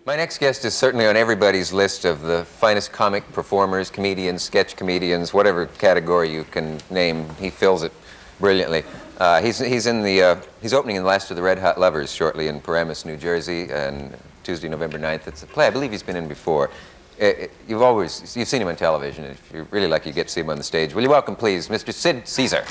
My next guest is certainly on everybody's list of the finest comic performers, comedians, sketch comedians, whatever category you can name. He fills it brilliantly. He's opening in the Last of the Red Hot Lovers shortly in Paramus, New Jersey, and Tuesday, November 9th. It's a play I believe he's been in before. You've seen him on television. If you're really lucky, you get to see him on the stage. Will you welcome, please, Mr. Sid Caesar.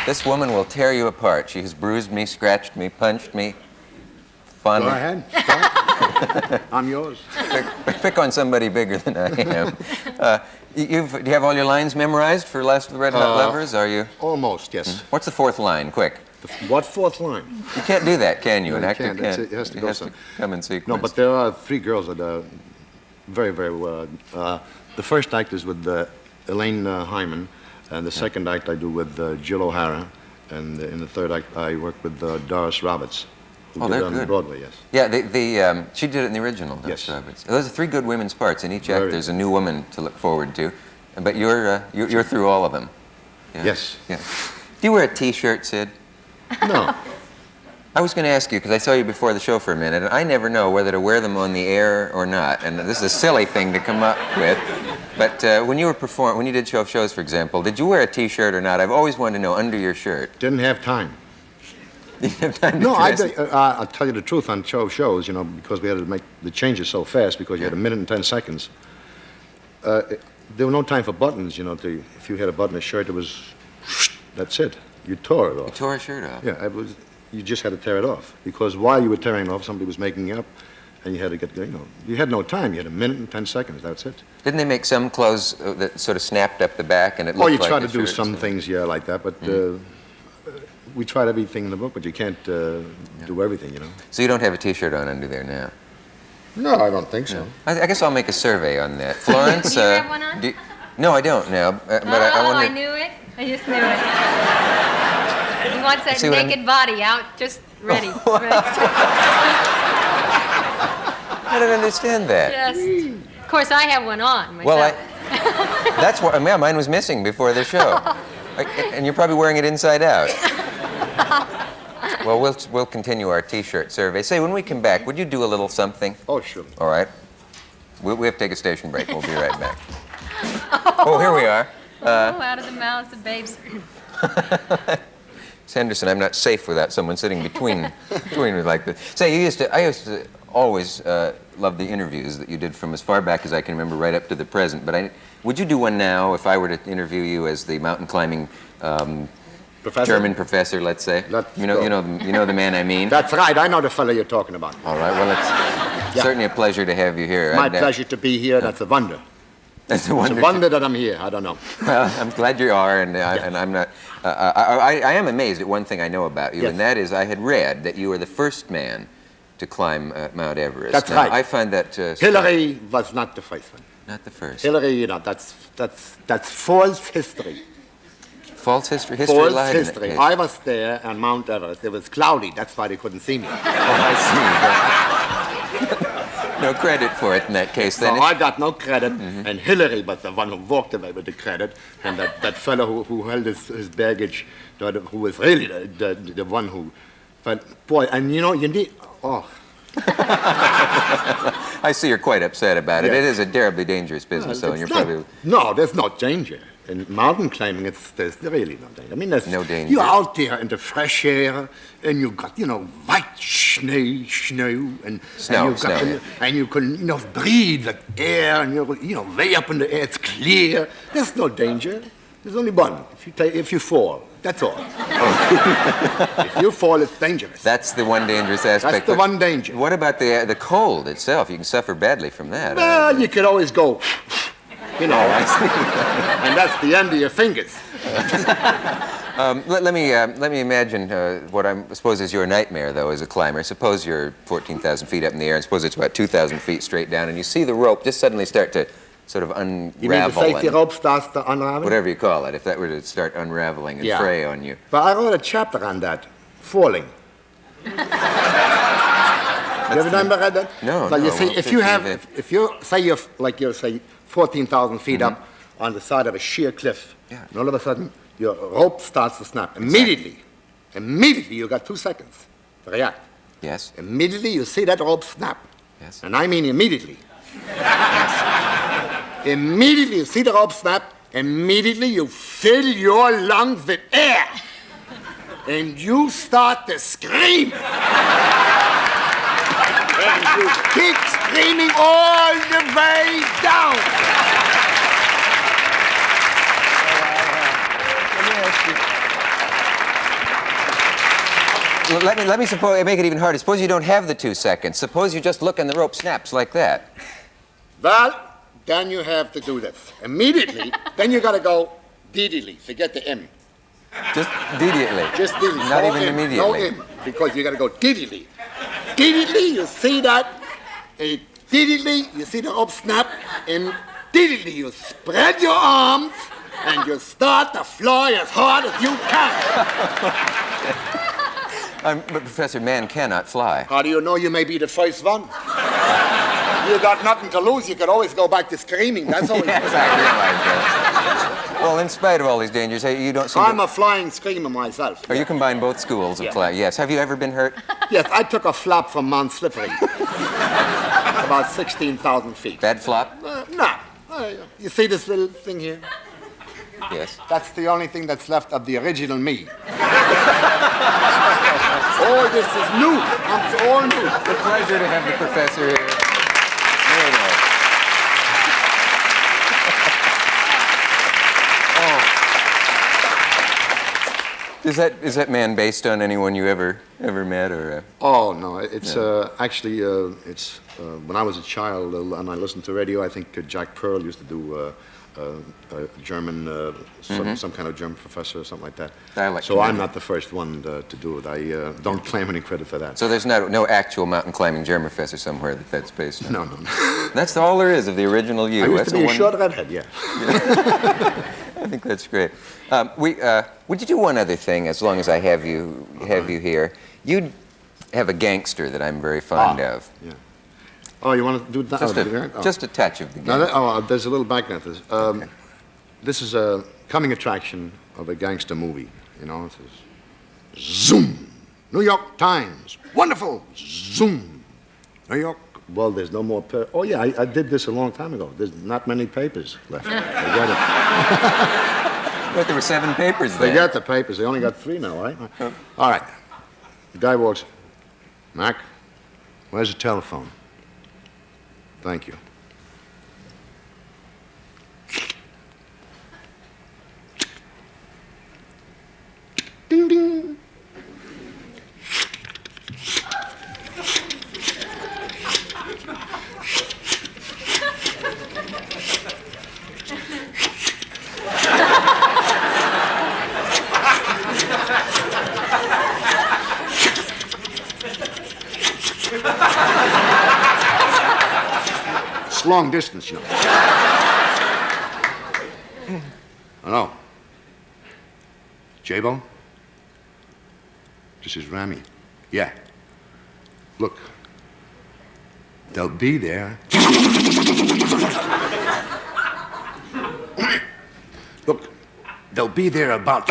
This woman will tear you apart. She has bruised me, scratched me, punched me, fondled. Go ahead. Start. I'm yours. Pick on somebody bigger than I am. Do you have all your lines memorized for Last of the Red Hot Lovers? Are you? Almost, yes. What's the fourth line? Quick. What fourth line? You can't do that, can you? No, An actor can't. It has to go some. Come in sequence. No, but there are three girls that are very, very well. The first act is with Elaine Hyman, and the second act I do with Jill O'Hara, and in the third act I work with Doris Roberts, who did on Broadway, yes. Yeah, she did it in the original, Doris Yes. Roberts. Those are three good women's parts. In each act Very there's a new woman to look forward to, but you're through all of them. Yeah. Yes. Yeah. Do you wear a T-shirt, Sid? No. I was going to ask you, because I saw you before the show for a minute, and I never know whether to wear them on the air or not, and this is a silly thing to come up with, but when you did shows, for example, did you wear a T-shirt or not? I've always wanted to know under your shirt. Didn't have time. You didn't have time to No, dress? I'll tell you the truth on shows, because we had to make the changes so fast, because you had a minute and 10 seconds. There was no time for buttons, if you had a button in a shirt, it was, that's it. You tore it off. You tore a shirt off? Yeah, you just had to tear it off, because while you were tearing it off, somebody was making it up, and you had to get, you had no time. You had a minute and 10 seconds, that's it. Didn't they make some clothes that sort of snapped up the back and it looked like you try to a do shirt, some things, like that, but we tried everything in the book, but you can't do everything, So you don't have a T-shirt on under there now? No, I don't think so. No. I guess I'll make a survey on that. Florence? Do you have one on? No, I don't now, but I wonder... I knew it. I just knew it. He wants that naked body out, just ready. I don't understand that. Yes. Of course, I have one on myself. Well, that's what mine was missing before the show, and you're probably wearing it inside out. Well, we'll continue our T-shirt survey. Say, when we come back, would you do a little something? Oh, sure. All right. We have to take a station break. We'll be right back. Oh, here we are. Out of the mouths of babes. Henderson, I'm not safe without someone sitting between me like this. Say, I used to always love the interviews that you did from as far back as I can remember, right up to the present. But would you do one now if I were to interview you as the mountain climbing German professor, let's say? You know the man I mean. That's right. I know the fellow you're talking about. All right. Well, it's certainly a pleasure to have you here. My pleasure to be here. That's a wonder. That's a wonder. It's a wonder that I'm here. I don't know. Well, I'm glad you are, and I'm not. I am amazed at one thing I know about you, Yes. and that is I had read that you were the first man to climb Mount Everest. That's now, right. I find that Hillary was not the first one. Not the first. Hillary, that's false history. False history. False lied in history. it. I was there on Mount Everest. It was cloudy. That's why they couldn't see me. Oh, I see. No credit for it in that case, then. So I got no credit, and Hillary was the one who walked away with the credit, and that fellow who held his baggage, who was really the one who... But, boy, and you need... Oh. I see you're quite upset about it. Yes. It is a terribly dangerous business, though, and you're probably... No, there's no danger. In mountain climbing, there's really no danger. I mean, there's no danger. You're out there in the fresh air, and you got, white snow, and you can, breathe that air, and you're, way up in the air. It's clear. There's no danger. There's only one. If you fall, that's all. If you fall, it's dangerous. That's the one dangerous aspect. That's the one danger. What about the cold itself? You can suffer badly from that. Well, you could always go. I see. And that's the end of your fingers. Let me imagine what I suppose is your nightmare, though, as a climber. Suppose you're 14,000 feet up in the air, and suppose it's about 2,000 feet straight down, and you see the rope just suddenly start to sort of unravel. You mean the safety rope starts to unravel? Whatever you call it, if that were to start unraveling and fray on you. But I wrote a chapter on that, falling. A You ever done that? No, So no. you see, Well, if you have, if- if you're, say you're, like you're, say, 14,000 feet up on the side of a sheer cliff, Yeah. and all of a sudden, your rope starts to snap. Immediately, you got 2 seconds to react. Yes. Immediately, you see that rope snap. Yes. And I mean immediately. Immediately, you see the rope snap. Immediately, you fill your lungs with air. And you start to scream. And you keep screaming all the way down. Well, let me suppose, make it even harder. Suppose you don't have the 2 seconds. Suppose you just look and the rope snaps like that. Well, then you have to do this. Immediately, then you got to go immediately. Forget the M. Just immediately. Just immediately. Not No even M, immediately. No M, because you got to go immediately. Immediately, you see that. Immediately, you see the rope snap. And immediately, you spread your arms and you start to fly as hard as you can. But Professor, man cannot fly. How do you know you may be the first one? You got nothing to lose. You could always go back to screaming. That's all. Yes, I realize that. Well, in spite of all these dangers, you don't seem I'm to... a flying screamer myself. Oh, you combine both schools of Yeah. flying. Yes. Have you ever been hurt? Yes, I took a flop from Mount Slippery. About 16,000 feet. Bad flop? No. You see this little thing here? Yes. That's the only thing that's left of the original me. All this is new. It's all new. It's a pleasure to have the professor here. Very nice. Is that man based on anyone you ever met, or? Oh no, it's actually it's when I was a child and I listened to radio. I think Jack Pearl used to do a German, some kind of German professor or something like that. Dialect So comedian. I'm not the first one to do it. I don't claim any credit for that. So there's no actual mountain climbing German professor somewhere that's based on. No. That's all there is of the original you. I used That's to be a one- short redhead, yeah. I think that's great. Would you do one other thing, as long as I have you here? You have a gangster that I'm very fond of. Yeah. Oh, you want to do that? Just a touch of the Now, gangster. there's a little background to this. This is a coming attraction of a gangster movie. You know, it says, zoom, New York Times, wonderful, zoom, New York. Well, there's no more. Oh yeah, I did this a long time ago. There's not many papers left. Forget it. But there were 7 papers They then. got the papers. They only got 3 now, right? All right. The guy walks. Mac, where's the telephone? Thank you. Ding, ding. It's long distance, you know. Hello. J-Bo? This is Rami. Yeah. Look. They'll be there. Look. They'll be there about...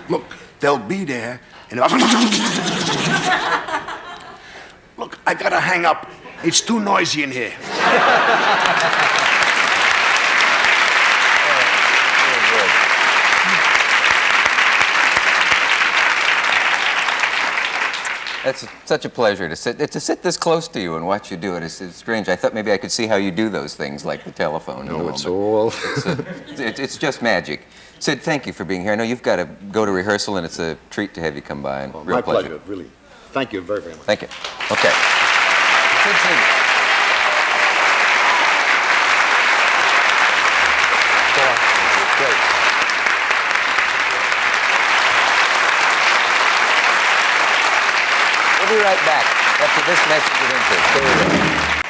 Look. They'll be there in about... Look, I gotta hang up. It's too noisy in here. It's such a pleasure to sit this close to you and watch you do it. It's strange. I thought maybe I could see how you do those things, like the telephone. No, and it's all, all... it's just magic. Sid, thank you for being here. I know you've got to go to rehearsal, and it's a treat to have you come by. And real My pleasure, really. Thank you very, very much. Thank you. Okay. Sid Caesar. We'll be right back after this message of interest.